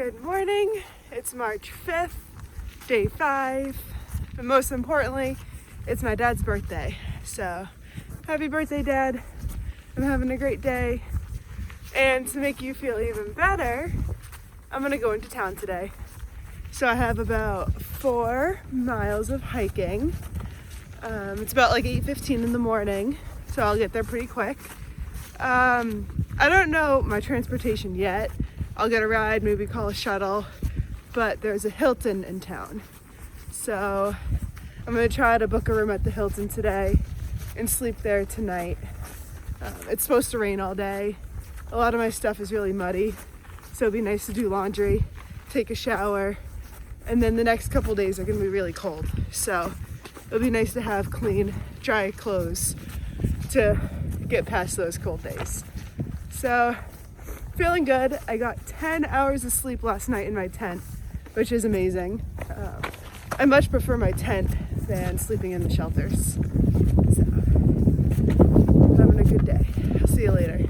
Good morning. It's March 5th, day 5, but most importantly, it's my dad's birthday. So, happy birthday, Dad. I'm having a great day. And to make you feel even better, I'm gonna go into town today. So I have about 4 miles of hiking. It's about like 8:15 in the morning, so I'll get there pretty quick. I don't know my transportation yet. I'll get a ride, maybe call a shuttle, but there's a Hilton in town. So I'm gonna try to book a room at the Hilton today and sleep there tonight. It's supposed to rain all day. A lot of my stuff is really muddy, so it'd be nice to do laundry, take a shower, and then the next couple days are gonna be really cold. So it'll be nice to have clean, dry clothes to get past those cold days. So feeling good. I got 10 hours of sleep last night in my tent, which is amazing. I much prefer my tent than sleeping in the shelters. So having a good day. I'll see you later.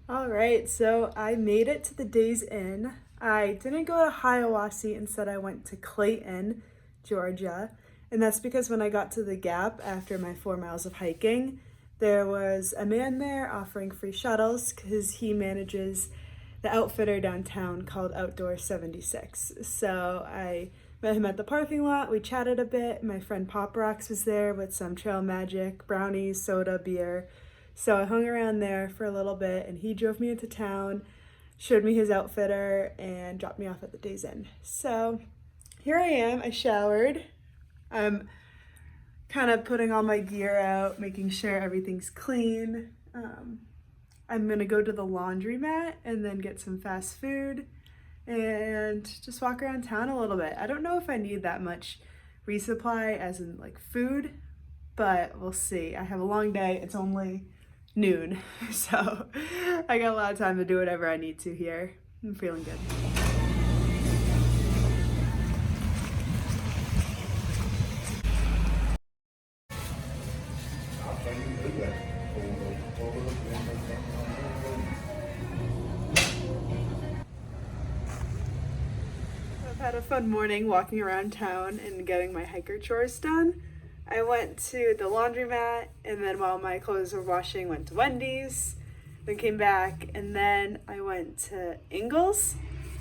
All right, so I made it to the Days Inn. I didn't go to Hiawassee, instead I went to Clayton, Georgia. And that's because when I got to the Gap after my 4 miles of hiking, there was a man there offering free shuttles because he manages the outfitter downtown called Outdoor 76. So I met him at the parking lot, we chatted a bit. My friend Pop Rocks was there with some Trail Magic, brownies, soda, beer. So I hung around there for a little bit and he drove me into town, showed me his outfitter, and dropped me off at the Days Inn. So here I am, I showered. I'm kind of putting all my gear out, making sure everything's clean. I'm gonna go to the laundromat and then get some fast food and just walk around town a little bit. I don't know if I need that much resupply as in like food, but we'll see. I have a long day, it's only noon, so I got a lot of time to do whatever I need to here. I'm feeling good. I've had a fun morning walking around town and getting my hiker chores done. I went to the laundromat, and then while my clothes were washing, went to Wendy's, then came back, and then I went to Ingles.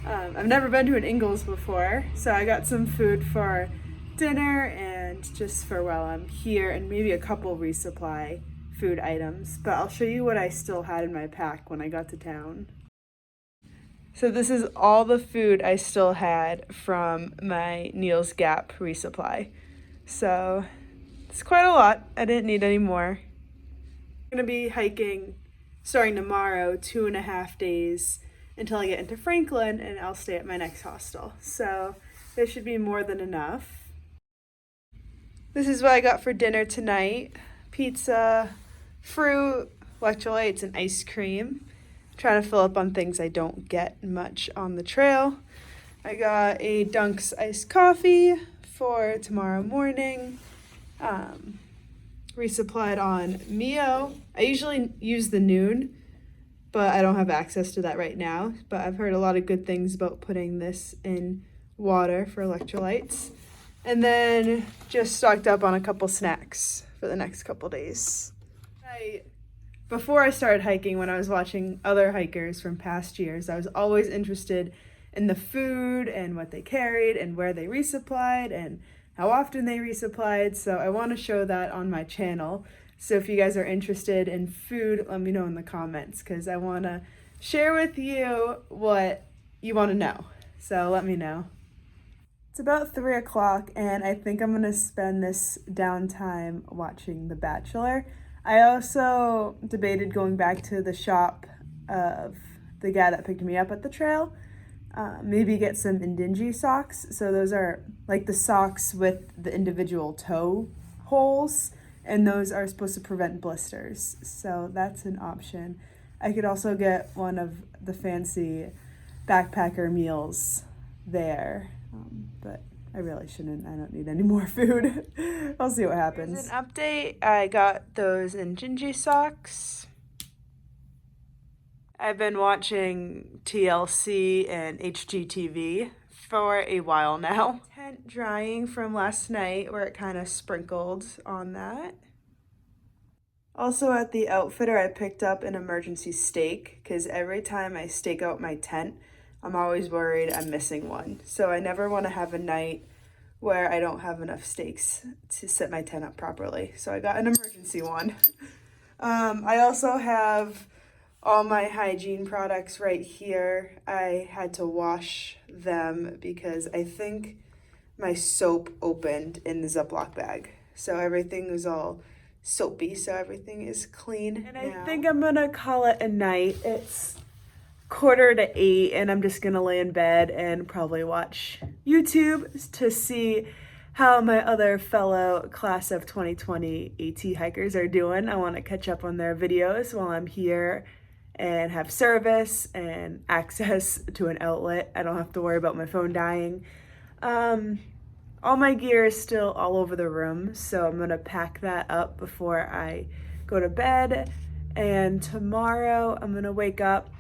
I've never been to an Ingles before, so I got some food for dinner and just for while I'm here, and maybe a couple resupply food items, but I'll show you what I still had in my pack when I got to town. So this is all the food I still had from my Neil's Gap resupply. So it's quite a lot. I didn't need any more. I'm gonna be hiking starting tomorrow, 2.5 days until I get into Franklin, and I'll stay at my next hostel. So there should be more than enough. This is what I got for dinner tonight. Pizza, fruit, electrolytes, and ice cream. Trying to fill up on things I don't get much on the trail. I got a Dunk's iced coffee for tomorrow morning. Resupplied on Mio. I usually use the Noon, but I don't have access to that right now. But I've heard a lot of good things about putting this in water for electrolytes. And then just stocked up on a couple snacks for the next couple days. Before I started hiking, when I was watching other hikers from past years, I was always interested in the food and what they carried and where they resupplied and how often they resupplied. So I want to show that on my channel. So if you guys are interested in food, let me know in the comments, because I want to share with you what you want to know. So let me know. It's about 3 o'clock and I think I'm going to spend this downtime watching The Bachelor. I also debated going back to the shop of the guy that picked me up at the trail. Maybe get some Indingy socks. So those are like the socks with the individual toe holes, and those are supposed to prevent blisters. So that's an option. I could also get one of the fancy backpacker meals there, but I really shouldn't. I don't need any more food. I'll see what happens. Here's an update. I got those Injinji socks. I've been watching TLC and HGTV for a while now. Tent drying from last night where it kind of sprinkled on that. Also at the outfitter, I picked up an emergency stake because every time I stake out my tent, I'm always worried I'm missing one. So I never want to have a night where I don't have enough stakes to set my tent up properly. So I got an emergency one. I also have all my hygiene products right here. I had to wash them because I think my soap opened in the Ziploc bag. So everything was all soapy, so everything is clean. And I think I'm gonna call it a night. It's 7:45 and I'm just gonna lay in bed and probably watch YouTube to see how my other fellow class of 2020 AT hikers are doing. I want to catch up on their videos while I'm here and have service and access to an outlet. I don't have to worry about my phone dying. All my gear is still all over the room, so I'm gonna pack that up before I go to bed. And tomorrow I'm gonna wake up.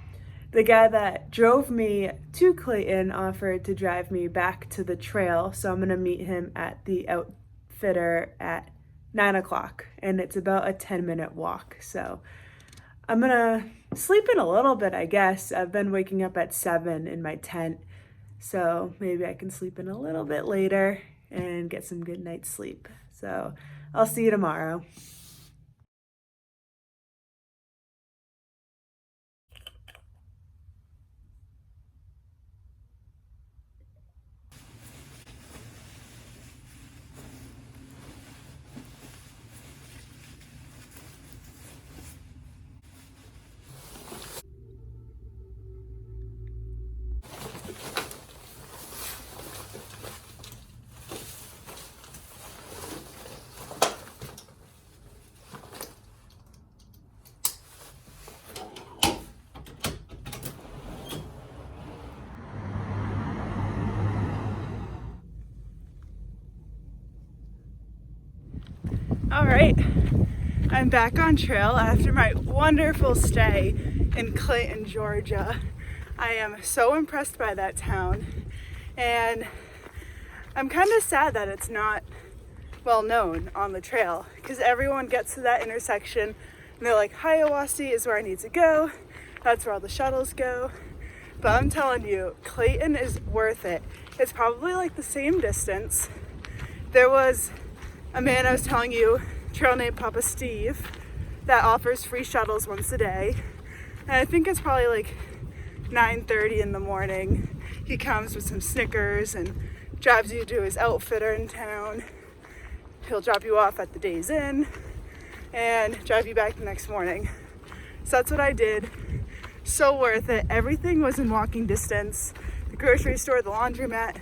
The guy that drove me to Clayton offered to drive me back to the trail, so I'm gonna meet him at the outfitter at 9 o'clock, and it's about a 10-minute walk. So I'm gonna sleep in a little bit, I guess. I've been waking up at 7 in my tent, so maybe I can sleep in a little bit later and get some good night's sleep. So I'll see you tomorrow. All right, I'm back on trail after my wonderful stay in Clayton, Georgia. I am so impressed by that town, and I'm kind of sad that it's not well known on the trail because everyone gets to that intersection and they're like, Hiawassee is where I need to go. That's where all the shuttles go. But I'm telling you, Clayton is worth it. It's probably like the same distance. There was a man I was telling you, trail named Papa Steve, that offers free shuttles once a day. And I think it's probably like 9:30 in the morning. He comes with some Snickers and drives you to his outfitter in town. He'll drop you off at the Days Inn and drive you back the next morning. So that's what I did. So worth it. Everything was in walking distance. The grocery store, the laundromat,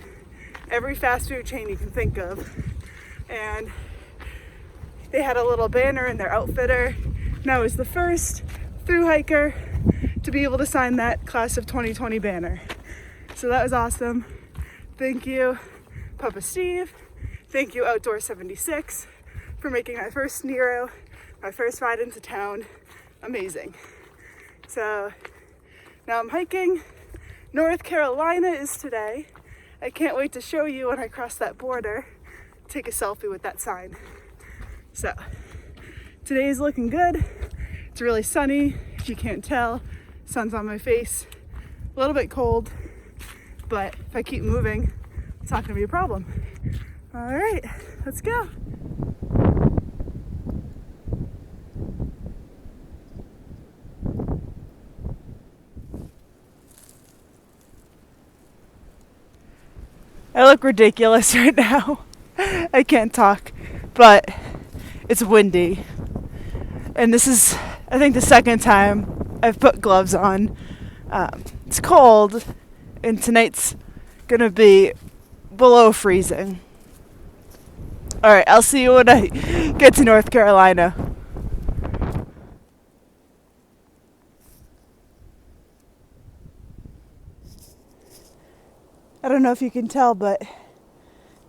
every fast food chain you can think of. And they had a little banner in their outfitter, and I was the first thru hiker to be able to sign that class of 2020 banner. So that was awesome. Thank you, Papa Steve. Thank you, Outdoor 76, for making my first Nero, my first ride into town, amazing. So now I'm hiking. North Carolina is today. I can't wait to show you when I cross that border. Take a selfie with that sign. So today's looking good. It's really sunny, if you can't tell. Sun's on my face. A little bit cold, but if I keep moving, it's not gonna be a problem. All right, let's go. I look ridiculous right now. I can't talk, but it's windy. And this is, I think, the second time I've put gloves on. It's cold, and tonight's gonna be below freezing. All right, I'll see you when I get to North Carolina. I don't know if you can tell, but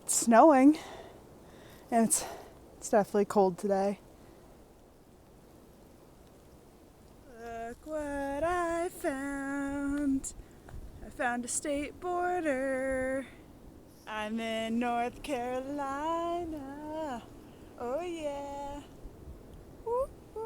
it's snowing, and it's definitely cold today. Look what I found. I found a state border. I'm in North Carolina. Oh yeah. Woo, woo.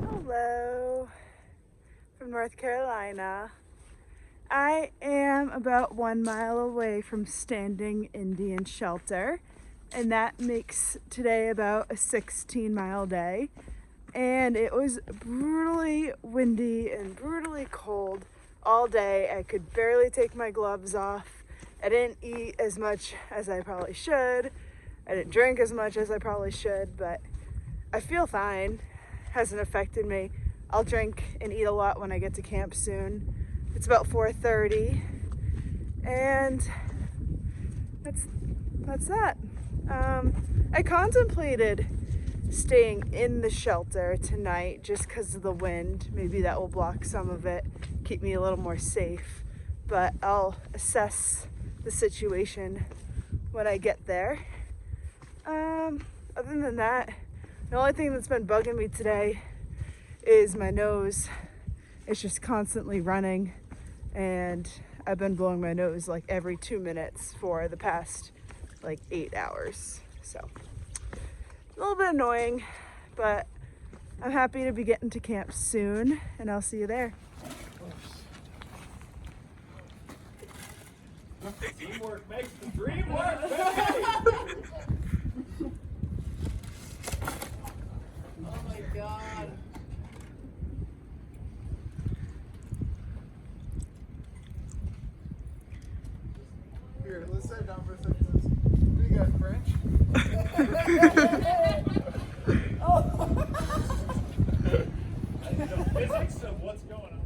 Hello from North Carolina. I am about 1 mile away from Standing Indian Shelter, and that makes today about a 16-mile day. And it was brutally windy and brutally cold all day. I could barely take my gloves off. I didn't eat as much as I probably should. I didn't drink as much as I probably should, but I feel fine. Hasn't affected me. I'll drink and eat a lot when I get to camp soon. It's about 4:30, and that's that. I contemplated staying in the shelter tonight just because of the wind. Maybe that will block some of it, keep me a little more safe, but I'll assess the situation when I get there. Other than that, the only thing that's been bugging me today is my nose. It's just constantly running, and I've been blowing my nose like every 2 minutes for the past like 8 hours. So a little bit annoying, but I'm happy to be getting to camp soon, and I'll see you there. Teamwork makes the dream work, baby! Oh my God. Here, let's sit down for a second. Do you got French? Oh. I know physics of what's going on.